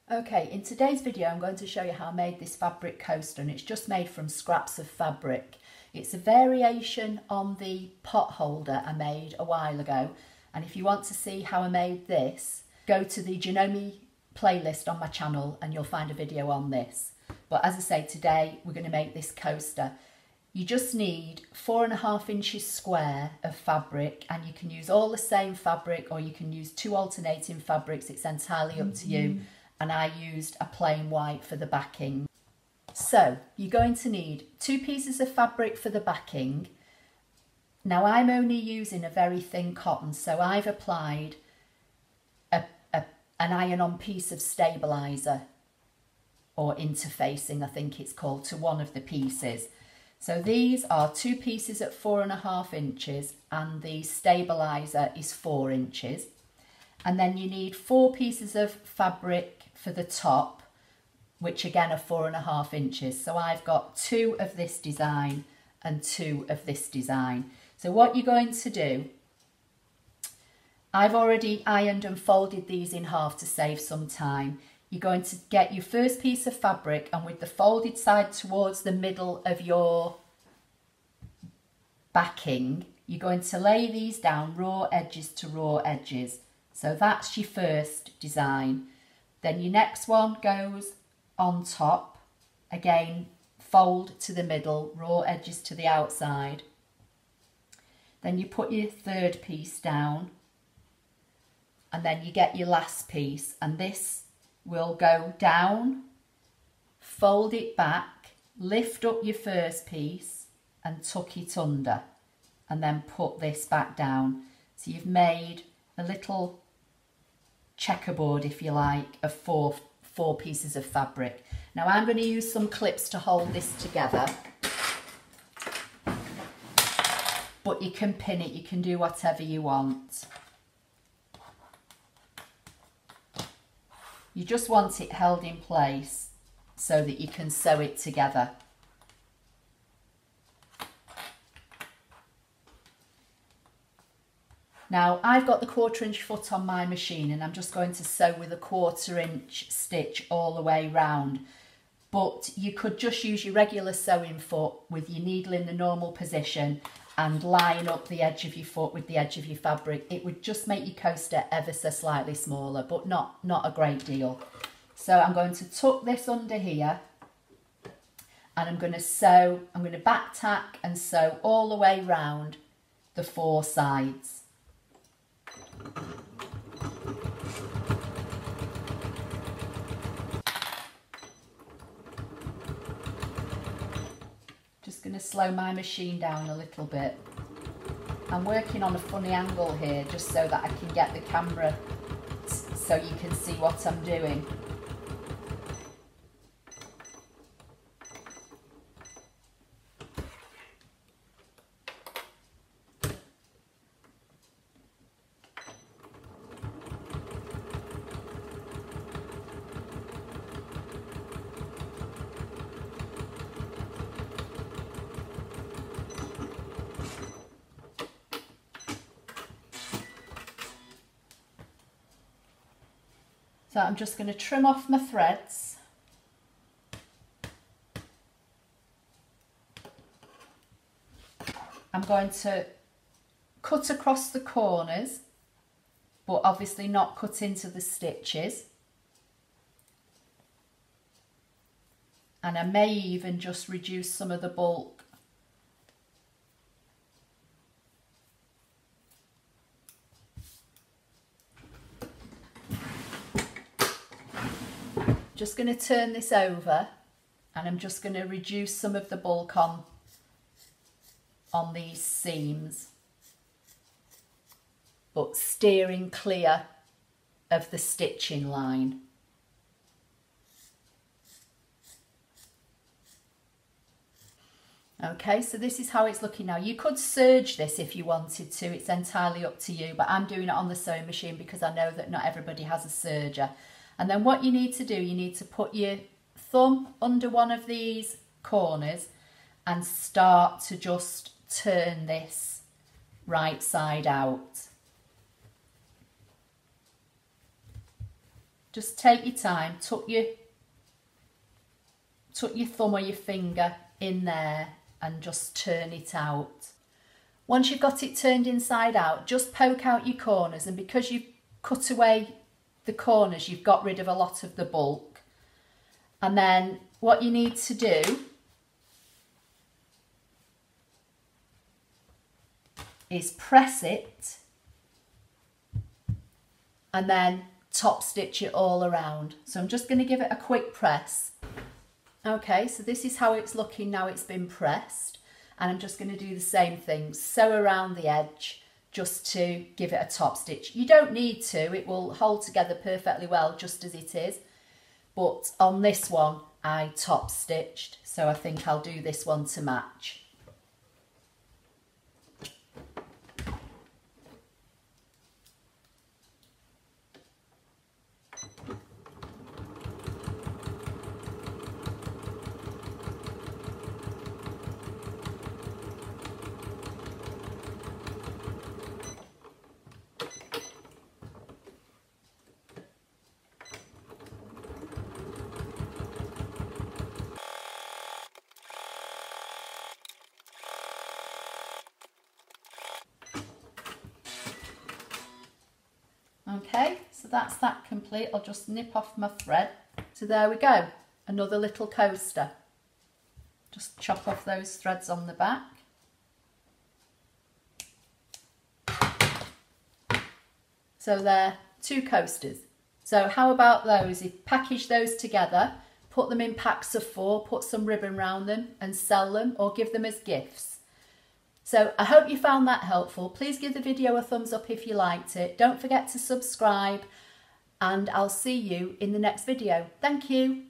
Okay, in today's video I'm going to show you how I made this fabric coaster, and it's just made from scraps of fabric. It's a variation on the pot holder I made a while ago, and if you want to see how I made this, go to the Janome playlist on my channel and you'll find a video on this. But as I say, today we're going to make this coaster. You just need 4.5 inches square of fabric, and you can use all the same fabric or you can use 2 alternating fabrics. It's entirely up to you. And I used a plain white for the backing. So you're going to need 2 pieces of fabric for the backing. Now I'm only using a very thin cotton, so I've applied an iron-on piece of stabiliser, or interfacing I think it's called, to one of the pieces. So these are 2 pieces at 4.5 inches and the stabiliser is 4 inches. And then you need 4 pieces of fabric for the top, which again are 4.5 inches. So I've got 2 of this design and 2 of this design. So what you're going to do, I've already ironed and folded these in half to save some time. You're going to get your first piece of fabric, and with the folded side towards the middle of your backing, you're going to lay these down raw edges to raw edges. So that's your first design. Then your next one goes on top, again fold to the middle, raw edges to the outside. Then you put your third piece down, and then you get your last piece, and this will go down, fold it back, lift up your first piece and tuck it under, and then put this back down. So you've made a little checkerboard, if you like, of four pieces of fabric. Now I'm going to use some clips to hold this together, but you can pin it, you can do whatever you want. You just want it held in place so that you can sew it together. Now I've got the 1/4 inch foot on my machine, and I'm just going to sew with a 1/4 inch stitch all the way round. But you could just use your regular sewing foot with your needle in the normal position and line up the edge of your foot with the edge of your fabric. It would just make your coaster ever so slightly smaller, but not a great deal. So I'm going to tuck this under here, and I'm going to sew, I'm going to back tack and sew all the way round the 4 sides. Just going to slow my machine down a little bit. I'm working on a funny angle here just so that I can get the camera so you can see what I'm doing. So I'm just going to trim off my threads. I'm going to cut across the corners, but obviously not cut into the stitches. And I may even just reduce some of the bulk. Just going to turn this over, and I'm just going to reduce some of the bulk on these seams, but steering clear of the stitching line. Okay, so this is how it's looking now. You could serge this if you wanted to, it's entirely up to you, but I'm doing it on the sewing machine because I know that not everybody has a serger. And then what you need to do, you need to put your thumb under one of these corners and start to just turn this right side out. Just take your time, tuck your thumb or your finger in there and just turn it out. Once you've got it turned inside out, just poke out your corners, and because you've cut away the corners, you've got rid of a lot of the bulk. And then what you need to do is press it and then top stitch it all around. So I'm just going to give it a quick press. Okay, so this is how it's looking now it's been pressed, and I'm just going to do the same thing, sew around the edge just to give it a top stitch. You don't need to, it will hold together perfectly well just as it is, but on this one I top stitched, so I think I'll do this one to match. Okay, so that's that complete. I'll just nip off my thread. So there we go, another little coaster. Just chop off those threads on the back. So they're 2 coasters. So how about those? If package those together, put them in packs of 4, put some ribbon around them and sell them or give them as gifts. So I hope you found that helpful. Please give the video a thumbs up if you liked it. Don't forget to subscribe, and I'll see you in the next video. Thank you.